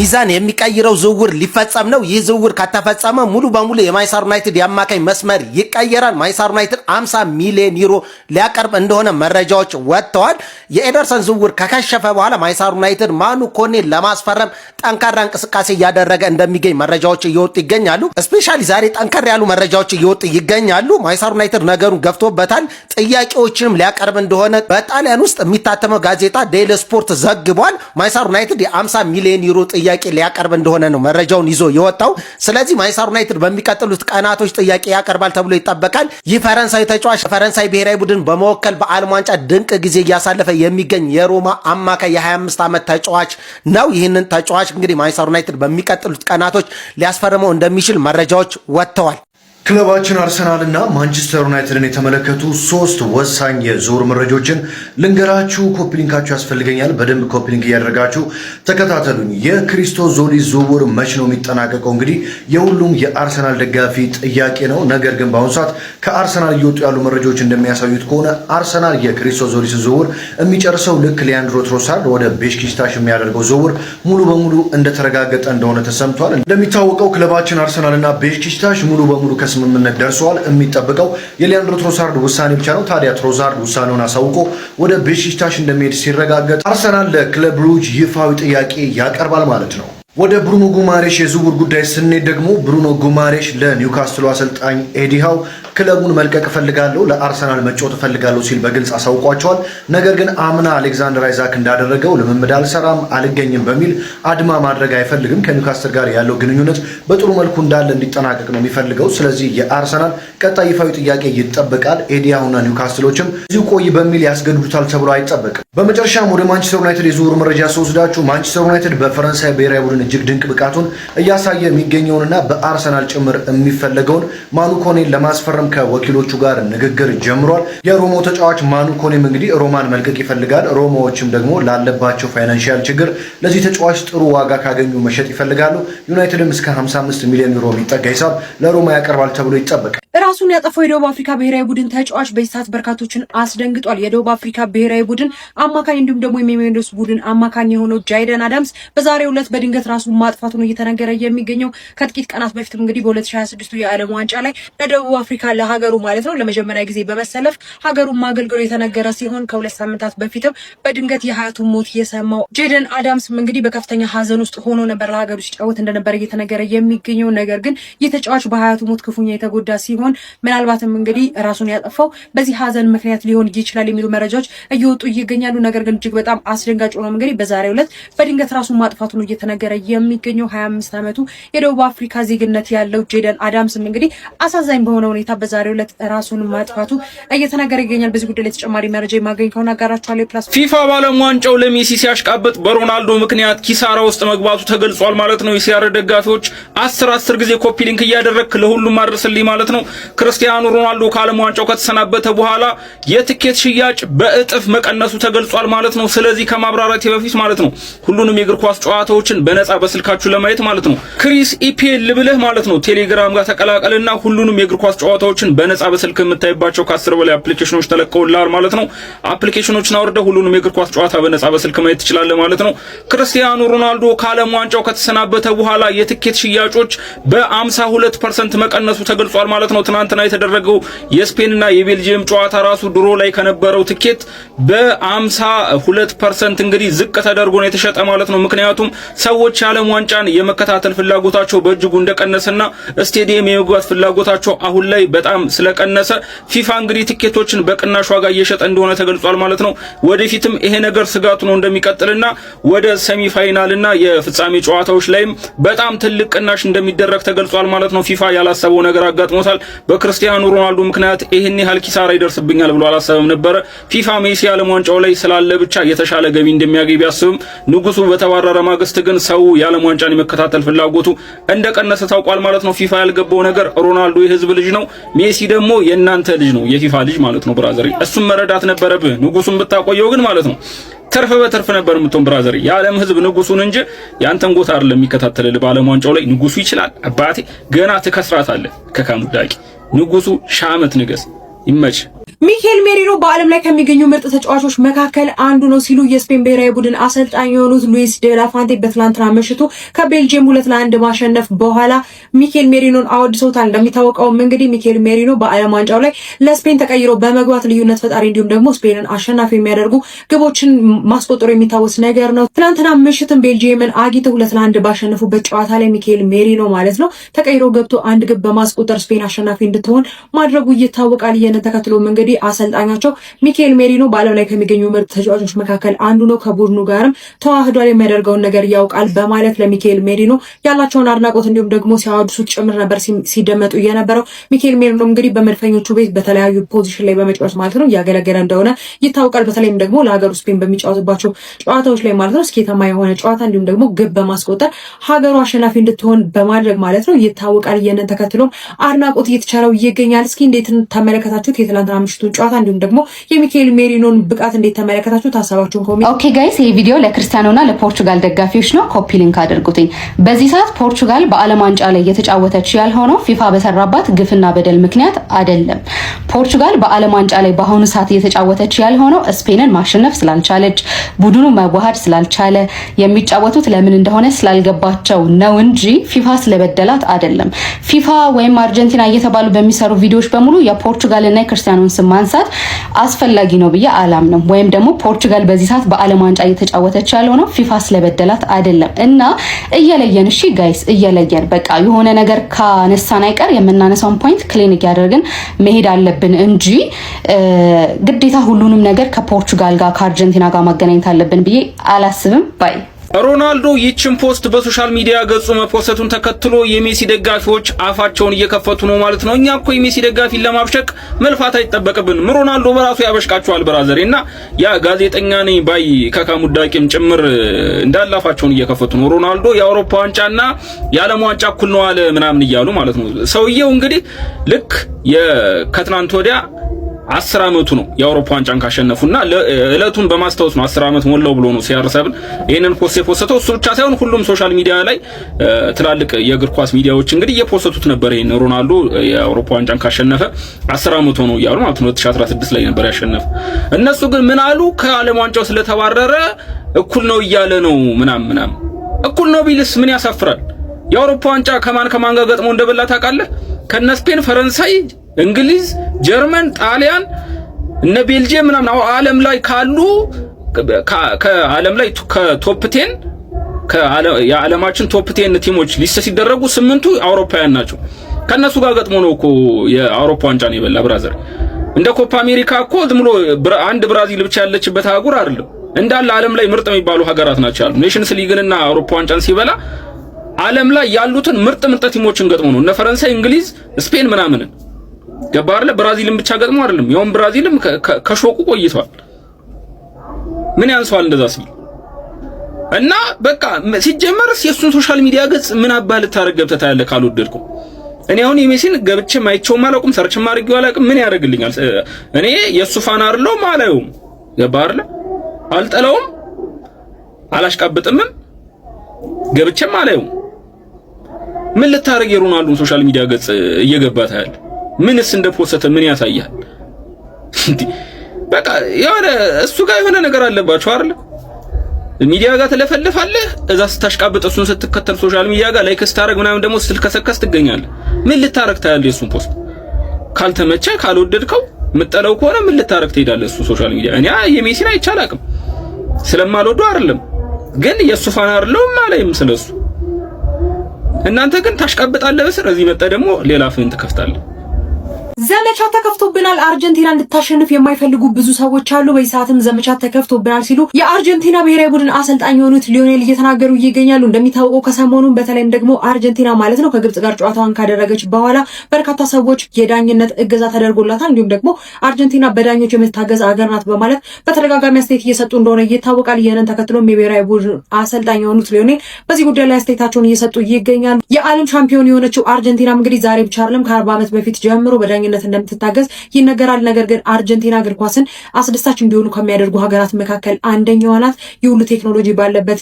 ሚዛን የሚቀይረው ዝውውር ሊፈጸም ነው። ይህ ዝውውር ከተፈጸመ ሙሉ በሙሉ የማንቸስተር ዩናይትድ የአማካኝ መስመር ይቀየራል። ማንቸስተር ዩናይትድ 50 ሚሊዮን ዩሮ ሊያቀርብ እንደሆነ መረጃዎች ወጥተዋል። የኤደርሰን ዝውውር ከከሸፈ በኋላ ማንቸስተር ዩናይትድ ማኑ ኮኔን ለማስፈረም ጠንካራ እንቅስቃሴ እያደረገ እንደሚገኝ መረጃዎች እየወጡ ይገኛሉ። ስፔሻሊ ዛሬ ጠንከር ያሉ መረጃዎች እየወጡ ይገኛሉ። ማንቸስተር ዩናይትድ ነገሩን ገፍቶበታል። ጥያቄዎችንም ሊያቀርብ እንደሆነ በጣሊያን ውስጥ የሚታተመው ጋዜጣ ዴይሊ ስፖርት ዘግቧል። ማንቸስተር ዩናይትድ የ50 ሚሊዮን ዩሮ ጥያቄ ሊያቀርብ እንደሆነ ነው መረጃውን ይዞ የወጣው። ስለዚህ ማንቸስተር ዩናይትድ በሚቀጥሉት ቀናቶች ጥያቄ ያቀርባል ተብሎ ይጠበቃል። ይህ ፈረንሳዊ ተጫዋች ፈረንሳይ ብሔራዊ ቡድን በመወከል በዓለም ዋንጫ ድንቅ ጊዜ እያሳለፈ የሚገኝ የሮማ አማካይ የ25 ዓመት ተጫዋች ነው። ይህንን ተጫዋች እንግዲህ ማንቸስተር ዩናይትድ በሚቀጥሉት ቀናቶች ሊያስፈርመው እንደሚችል መረጃዎች ወጥተዋል። ክለባችን አርሰናል እና ማንቸስተር ዩናይትድን የተመለከቱ 3 ወሳኝ የዝውውር መረጃዎችን ልንገራችሁ። ኮፒ ሊንካችሁ ያስፈልገኛል። በደንብ ኮፒ ሊንክ እያደረጋችሁ ተከታተሉኝ። የክሪስቶስ ዞሊስ ዝውውር መች ነው የሚጠናቀቀው? እንግዲህ የሁሉም የአርሰናል ደጋፊ ጥያቄ ነው። ነገር ግን በአሁኑ ሰዓት ከአርሰናል እየወጡ ያሉ መረጃዎች እንደሚያሳዩት ከሆነ አርሰናል የክሪስቶስ ዞሊስ ዝውውር የሚጨርሰው ልክ ሊያንድሮ ትሮሳርድ ወደ ቤሽክታሽ የሚያደርገው ዝውውር ሙሉ በሙሉ እንደተረጋገጠ እንደሆነ ተሰምቷል። እንደሚታወቀው ክለባችን አርሰናል እና ቤሽክታሽ ሙሉ በሙሉ ስምምነት ደርሰዋል። የሚጠበቀው የሊያንድሮ ትሮሳርድ ውሳኔ ብቻ ነው። ታዲያ ትሮሳርድ ውሳኔውን አሳውቆ ወደ ቤሽክታሽ እንደሚሄድ ሲረጋገጥ አርሰናል ለክለብ ብሩጅ ይፋዊ ጥያቄ ያቀርባል ማለት ነው። ወደ ብሩኖ ጉማሬሽ የዝውውር ጉዳይ ስንሄድ ደግሞ ብሩኖ ጉማሬሽ ለኒውካስትሉ አሰልጣኝ ኤዲ ሃው ክለቡን መልቀቅ እፈልጋለሁ፣ ለአርሰናል መጫወት እፈልጋለሁ ሲል በግልጽ አሳውቋቸዋል። ነገር ግን አምና አሌክዛንደር አይዛክ እንዳደረገው ልምምድ አልሰራም አልገኝም በሚል አድማ ማድረግ አይፈልግም። ከኒውካስትል ጋር ያለው ግንኙነት በጥሩ መልኩ እንዳለ እንዲጠናቀቅ ነው የሚፈልገው። ስለዚህ የአርሰናል ቀጣይ ይፋዊ ጥያቄ ይጠበቃል። ኤዲ ሃውና ኒውካስትሎችም እዚሁ ቆይ በሚል ያስገድዱታል ተብሎ አይጠበቅም። በመጨረሻም ወደ ማንቸስተር ዩናይትድ የዝውውር መረጃ ስወስዳችሁ ማንቸስተር ዩናይትድ በፈረንሳይ ብሔራዊ ቡድን እጅግ ድንቅ ብቃቱን እያሳየ የሚገኘውንና በአርሰናል ጭምር የሚፈለገውን ማኑ ኮኔን ለማስፈረም ከወኪሎቹ ጋር ንግግር ጀምሯል። የሮማው ተጫዋች ማኑ ኮኔም እንግዲህ ሮማን መልቀቅ ይፈልጋል። ሮማዎችም ደግሞ ላለባቸው ፋይናንሻል ችግር ለዚህ ተጫዋች ጥሩ ዋጋ ካገኙ መሸጥ ይፈልጋሉ። ዩናይትድም እስከ 55 ሚሊዮን ዩሮ የሚጠጋ ሂሳብ ለሮማ ያቀርባል ተብሎ ይጠበቃል። ራሱን ያጠፋው የደቡብ አፍሪካ ብሔራዊ ቡድን ተጫዋች በዚህ ሰዓት በርካቶችን አስደንግጧል። የደቡብ አፍሪካ ብሔራዊ ቡድን አማካኝ እንዲሁም ደግሞ የሚሜንዶስ ቡድን አማካኝ የሆነው ጃይደን አዳምስ በዛሬው ዕለት በድንገት ራሱን ማጥፋቱ ነው እየተነገረ የሚገኘው። ከጥቂት ቀናት በፊትም እንግዲህ በ2026 የዓለም ዋንጫ ላይ ለደቡብ አፍሪካ ለሀገሩ ማለት ነው ለመጀመሪያ ጊዜ በመሰለፍ ሀገሩን ማገልገሉ የተነገረ ሲሆን ከ2 ሳምንታት በፊትም በድንገት የሀያቱን ሞት የሰማው ጃይደን አዳምስ እንግዲህ በከፍተኛ ሀዘን ውስጥ ሆኖ ነበር ለሀገሩ ሲጫወት እንደነበረ እየተነገረ የሚገኘው። ነገር ግን የተጫዋች በሀያቱ ሞት ክፉኛ የተጎዳ ሲሆን ምናልባትም እንግዲህ ራሱን ያጠፋው በዚህ ሀዘን ምክንያት ሊሆን ይችላል የሚሉ መረጃዎች እየወጡ ይገኛሉ። ነገር ግን እጅግ በጣም አስደንጋጭ ነው እንግዲህ በዛሬው ዕለት በድንገት ራሱን ማጥፋቱ ነው እየተነገረ የሚገኘው። 25 ዓመቱ የደቡብ አፍሪካ ዜግነት ያለው ጃይደን አዳምስ እንግዲህ አሳዛኝ በሆነ ሁኔታ በዛሬው ዕለት ራሱን ማጥፋቱ እየተነገረ ይገኛል። በዚህ ጉዳይ ላይ ተጨማሪ መረጃ የማገኝ ከሆነ አጋራችኋለሁ። ፕላስ ፊፋ በዓለም ዋንጫው ለሜሲ ሲያሽቃበጥ በሮናልዶ ምክንያት ኪሳራ ውስጥ መግባቱ ተገልጿል ማለት ነው። የሲያር ደጋፊዎች 10 ጊዜ ኮፒ ሊንክ እያደረግክ ለሁሉም አድርስልኝ ማለት ነው። ክርስቲያኖ ሮናልዶ ከዓለም ዋንጫው ከተሰናበተ በኋላ የትኬት ሽያጭ በእጥፍ መቀነሱ ተገልጿል ማለት ነው። ስለዚህ ከማብራራት በፊት ማለት ነው ሁሉንም የእግር ኳስ ጨዋታዎችን በነፃ በስልካችሁ ለማየት ማለት ነው ክሪስ ኢፒኤል ብለህ ማለት ነው ቴሌግራም ጋር ተቀላቀልና ሁሉንም የእግር ኳስ ጨዋታዎችን በነፃ በስልክ የምታይባቸው ከ10 በላይ አፕሊኬሽኖች ተለቀውልሃል ማለት ነው። አፕሊኬሽኖችን አውርደህ ሁሉንም የእግር ኳስ ጨዋታ በነፃ በስልክ ማየት ትችላለህ ማለት ነው። ክርስቲያኖ ሮናልዶ ከዓለም ዋንጫው ከተሰናበተ በኋላ የትኬት ሽያጮች በ52% መቀነሱ ተገልጿል ማለት ነው። ትናንትና የተደረገው የስፔንና የቤልጂየም ጨዋታ ራሱ ድሮ ላይ ከነበረው ትኬት በ52% እንግዲህ ዝቅ ተደርጎ ነው የተሸጠ ማለት ነው። ምክንያቱም ሰዎች የዓለም ዋንጫን የመከታተል ፍላጎታቸው በእጅጉ እንደቀነሰና ስቴዲየም የመግባት ፍላጎታቸው አሁን ላይ በጣም ስለቀነሰ ፊፋ እንግዲህ ትኬቶችን በቅናሽ ዋጋ እየሸጠ እንደሆነ ተገልጿል ማለት ነው። ወደፊትም ይሄ ነገር ስጋቱ ነው እንደሚቀጥልና ወደ ሴሚ ፋይናልና የፍጻሜ ጨዋታዎች ላይም በጣም ትልቅ ቅናሽ እንደሚደረግ ተገልጿል ማለት ነው። ፊፋ ያላሰበው ነገር አጋጥሞታል። በክርስቲያኖ ሮናልዶ ምክንያት ይሄን ያህል ኪሳራ ይደርስብኛል ብሎ አላሰበም ነበር። ፊፋ ሜሲ ዓለም ዋንጫው ላይ ስላለ ብቻ የተሻለ ገቢ እንደሚያገኝ ቢያስብም ንጉሱ በተባረረ ማግስት ግን ሰው የዓለም ዋንጫን የመከታተል ፍላጎቱ እንደቀነሰ ታውቋል ማለት ነው። ፊፋ ያልገባው ነገር ሮናልዶ የህዝብ ልጅ ነው፣ ሜሲ ደግሞ የእናንተ ልጅ ነው፣ የፊፋ ልጅ ማለት ነው። ብራዘር እሱም መረዳት ነበረብህ። ንጉሱን ብታቆየው ግን ማለት ነው ተርፈ በተርፍ ነበር የምትሆን ብራዘር። የዓለም ህዝብ ንጉሱን እንጂ ያንተን ጎታ አይደለም የሚከታተልልህ። በዓለም ዋንጫው ላይ ንጉሱ ይችላል አባቴ፣ ገና ትከስራታለህ ከካሙዳቂ። ንጉሱ ሻመት ንገስ ይመች። ሚኬል ሜሪኖ በዓለም ላይ ከሚገኙ ምርጥ ተጫዋቾች መካከል አንዱ ነው ሲሉ የስፔን ብሔራዊ ቡድን አሰልጣኝ የሆኑት ሉዊስ ዴላፋንቴ በትላንትና ምሽቱ ከቤልጂየም 2-1 ማሸነፍ በኋላ ሚኬል ሜሪኖን አወድሰውታል። እንደሚታወቀው እንግዲህ ሚኬል ሜሪኖ በዓለም ዋንጫው ላይ ለስፔን ተቀይሮ በመግባት ልዩነት ፈጣሪ እንዲሁም ደግሞ ስፔንን አሸናፊ የሚያደርጉ ግቦችን ማስቆጠሩ የሚታወስ ነገር ነው። ትላንትና ምሽትን ቤልጂየምን አግኝተው 2-1 ባሸነፉበት ጨዋታ ላይ ሚኬል ሜሪኖ ማለት ነው ተቀይሮ ገብቶ አንድ ግብ በማስቆጠር ስፔን አሸናፊ እንድትሆን ማድረጉ ይታወቃል። ይህንን ተከትሎም እንግዲህ አሰልጣኛቸው ሚኬል ሜሪኖ በዓለም ላይ ከሚገኙ ምርጥ ተጫዋቾች መካከል አንዱ ነው፣ ከቡድኑ ጋርም ተዋህዷል፣ የሚያደርገውን ነገር ያውቃል በማለት ለሚኬል ሜሪኖ ያላቸውን አድናቆት እንዲሁም ደግሞ ሲያወድሱት ጭምር ነበር ሲደመጡ የነበረው። ሚኬል ሜሪኖ እንግዲህ በመድፈኞቹ ቤት በተለያዩ ፖዚሽን ላይ በመጫወት ማለት ነው እያገለገለ እንደሆነ ይታወቃል። በተለይም ደግሞ ለሀገሩ ስፔን በሚጫወትባቸው ጨዋታዎች ላይ ማለት ነው ስኬታማ የሆነ ጨዋታ እንዲሁም ደግሞ ግብ በማስቆጠር ሀገሩ አሸናፊ እንድትሆን በማድረግ ማለት ነው ይታወቃል። ይህንን ተከትሎ አድናቆት እየተቸረው ይገኛል። እስኪ እንዴት ተመለከታችሁት የትላንትና ምሽቱን ጨዋታ እንዲሁም ደግሞ የሚኬል ሜሪኖን ብቃት እንዴት ተመለከታችሁት? ሀሳባችሁን ኮሜንት። ኦኬ ጋይስ ይሄ ቪዲዮ ለክርስቲያኖና ለፖርቹጋል ደጋፊዎች ነው። ኮፒ ሊንክ አድርጉትኝ። በዚህ ሰዓት ፖርቹጋል በዓለም ዋንጫ ላይ እየተጫወተች ያልሆነው ፊፋ በሰራባት ግፍና በደል ምክንያት አይደለም። ፖርቹጋል በዓለም ዋንጫ ላይ በአሁኑ ሰዓት እየተጫወተች ያልሆነው ስፔንን ማሸነፍ ስላልቻለች፣ ቡድኑ መዋሃድ ስላልቻለ፣ የሚጫወቱት ለምን እንደሆነ ስላልገባቸው ነው እንጂ ፊፋ ስለበደላት አይደለም። ፊፋ ወይም አርጀንቲና እየተባሉ በሚሰሩ ቪዲዮዎች በሙሉ የፖርቹጋልና የክርስቲያኖን ስም ማንሳት አስፈላጊ ነው ብዬ አላምንም። ወይም ደግሞ ፖርቹጋል በዚህ ሰዓት በዓለም ዋንጫ እየተጫወተች ያለው ነው ፊፋ ስለበደላት አይደለም። እና እየለየን እሺ ጋይስ እየለየን በቃ የሆነ ነገር ካነሳን አይቀር የምናነሳውን ፖይንት ክሊኒክ ያደርግን መሄድ አለብን እንጂ ግዴታ ሁሉንም ነገር ከፖርቹጋል ጋር ከአርጀንቲና ጋር ማገናኘት አለብን ብዬ አላስብም ባይ። ሮናልዶ ይህችን ፖስት በሶሻል ሚዲያ ገጹ መፖሰቱን ተከትሎ የሜሲ ደጋፊዎች አፋቸውን እየከፈቱ ነው ማለት ነው። እኛ እኮ የሜሲ ደጋፊን ለማብሸቅ መልፋት አይጠበቅብንም። ሮናልዶ በራሱ ያበሽቃቸዋል ብራዘር። እና ያ ጋዜጠኛ ነኝ ባይ ከካሙዳቂም ጭምር እንዳላፋቸውን እየከፈቱ ነው። ሮናልዶ የአውሮፓ ዋንጫና የዓለም ዋንጫ እኩል ነው አለ ምናምን እያሉ ማለት ነው። ሰውየው እንግዲህ ልክ ከትናንት ወዲያ 10 አመቱ ነው የአውሮፓ ዋንጫን ካሸነፉና እለቱን በማስታወስ ነው 10 አመት ሞላው ብሎ ነው ሲያርሰብን ይሄንን ፖስት የፖስተው። እሱ ብቻ ሳይሆን ሁሉም ሶሻል ሚዲያ ላይ ትላልቅ የእግር ኳስ ሚዲያዎች እንግዲህ የፖስተቱት ነበር። ይሄን ሮናልዶ የአውሮፓ ዋንጫን ካሸነፈ 10 አመቱ ነው እያሉ ማለት ነው 2016 ላይ ነበር ያሸነፈ። እነሱ ግን ምን አሉ? ከዓለም ዋንጫው ስለተባረረ እኩል ነው እያለ ነው ምናምን። እኩል ነው ቢልስ ምን ያሳፍራል? የአውሮፓ ዋንጫ ከማን ጋር ገጥሞ እንደበላ ታውቃለህ? ከነ ስፔን፣ ፈረንሳይ፣ እንግሊዝ፣ ጀርመን፣ ጣሊያን እነ ቤልጂየም ምናምን ዓለም ላይ ካሉ ከዓለም ላይ ከቶፕ 10 የዓለማችን ቶፕ 10 ቲሞች ሊስት ሲደረጉ 8ቱ አውሮፓውያን ናቸው። ከነሱ ጋር ገጥሞ ነው እኮ የአውሮፓ ዋንጫን የበላ ብራዘር። እንደ ኮፓ አሜሪካ እኮ ዝም ብሎ አንድ ብራዚል ብቻ ያለችበት አህጉር አይደለም። እንዳለ ዓለም ላይ ምርጥ የሚባሉ ሀገራት ናቸው ያሉ። ኔሽንስ ሊግንና አውሮፓ ዋንጫን ሲበላ ዓለም ላይ ያሉትን ምርጥ ቲሞችን ገጥሞ ነው እነ ፈረንሳይ፣ እንግሊዝ፣ ስፔን ምናምን ገባ አይደል? ብራዚልን ብቻ ገጥሞ አይደለም። ያውም ብራዚልም ከሾቁ ቆይቷል። ምን ያንሰዋል እንደዛ ሲል እና በቃ ሲጀመርስ የሱን ሶሻል ሚዲያ ገጽ ምን አባል ታረገብተ ታያለ ካልወደድኩ። እኔ አሁን የሜሲን ገብቼ ማይቼውም አላውቅም፣ ሰርችም አድርጌው አላውቅም። ምን ያደርግልኛል? እኔ የሱ ፋን አይደለሁም አላየውም። ገባ አይደል? አልጠላውም፣ አላሽቃብጥም፣ ገብቼም አላየውም። ምን ልታረግ የሮናልዶን ሶሻል ሚዲያ ገጽ እየገባታ ያለ ምንስ እንደፖሰተ ምን ያሳያል? በቃ የሆነ እሱ ጋር የሆነ ነገር አለባቸው አይደል? ሚዲያ ጋር ተለፈልፋለህ፣ እዛ ስታሽቃብጥ እሱን ስትከተል ሶሻል ሚዲያ ጋር ላይክ ስታረግ ምናምን ደግሞ ስትልከሰከስ ትገኛለህ። ምን ልታረግ ታያለህ? የሱን ፖስት ካልተመቸ ካልወደድከው ምጠለው ከሆነ ምን ልታረግ ትሄዳለህ? እሱ ሶሻል ሚዲያ እኔ የሜሲን አይቻላቅም ስለማልወደው አይደለም፣ ግን የሱ ፋን አይደለም ማለይም ስለሱ። እናንተ ግን ታሽቃብጣለህ በስር እዚህ መጣ ደግሞ ሌላ ፍን ትከፍታለህ። ዘመቻ ተከፍቶብናል፣ አርጀንቲና እንድታሸንፍ የማይፈልጉ ብዙ ሰዎች አሉ፣ በሰዓትም ዘመቻ ተከፍቶብናል ሲሉ የአርጀንቲና ብሔራዊ ቡድን አሰልጣኝ የሆኑት ሊዮኔል እየተናገሩ ይገኛሉ። እንደሚታወቀው ከሰሞኑን በተለይም ደግሞ አርጀንቲና ማለት ነው ከግብጽ ጋር ጨዋታዋን ካደረገች በኋላ በርካታ ሰዎች የዳኝነት እገዛ ተደርጎላታል፣ እንዲሁም ደግሞ አርጀንቲና በዳኞች የምትታገዝ አገር ናት በማለት በተደጋጋሚ አስተያየት እየሰጡ እንደሆነ ይታወቃል። ይህንን ተከትሎም የብሔራዊ ቡድን አሰልጣኝ የሆኑት ሊዮኔል በዚህ ጉዳይ ላይ አስተያየታቸውን እየሰጡ ይገኛሉ። የዓለም ሻምፒዮን የሆነችው አርጀንቲና እንግዲህ ዛሬ ብቻ አይደለም ከ40 ዓመት በፊት ጀምሮ በዳኝነት ዓመት እንደምትታገዝ ይነገራል። ነገር ግን አርጀንቲና እግር ኳስን አስደሳች እንዲሆኑ ከሚያደርጉ ሀገራት መካከል አንደኛዋ ናት። የሁሉ ቴክኖሎጂ ባለበት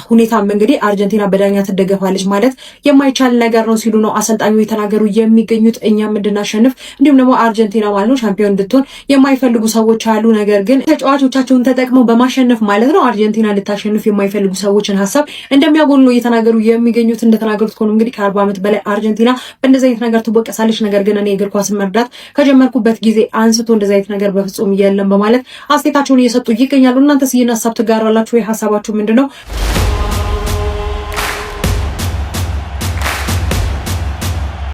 ሁኔታም እንግዲህ አርጀንቲና በዳኛ ትደገፋለች ማለት የማይቻል ነገር ነው ሲሉ ነው አሰልጣኙ የተናገሩ የሚገኙት። እኛም እንድናሸንፍ እንዲሁም ደግሞ አርጀንቲና ማለት ነው ሻምፒዮን እንድትሆን የማይፈልጉ ሰዎች አሉ። ነገር ግን ተጫዋቾቻቸውን ተጠቅመው በማሸነፍ ማለት ነው አርጀንቲና ልታሸንፍ የማይፈልጉ ሰዎችን ሀሳብ እንደሚያጎሉ ነው እየተናገሩ የሚገኙት። እንደተናገሩት ከሆነ እንግዲህ ከ40 ዓመት በላይ አርጀንቲና በእንደዚህ አይነት ነገር ትወቀሳለች። ነገር ግን እኔ እግር ኳስን መርዳት ከጀመርኩበት ጊዜ አንስቶ እንደዚህ አይነት ነገር በፍጹም የለም በማለት አስተያየታቸውን እየሰጡ ይገኛሉ። እናንተስ ይህን ሀሳብ ትጋራላችሁ ወይ? ሀሳባችሁ ምንድነው?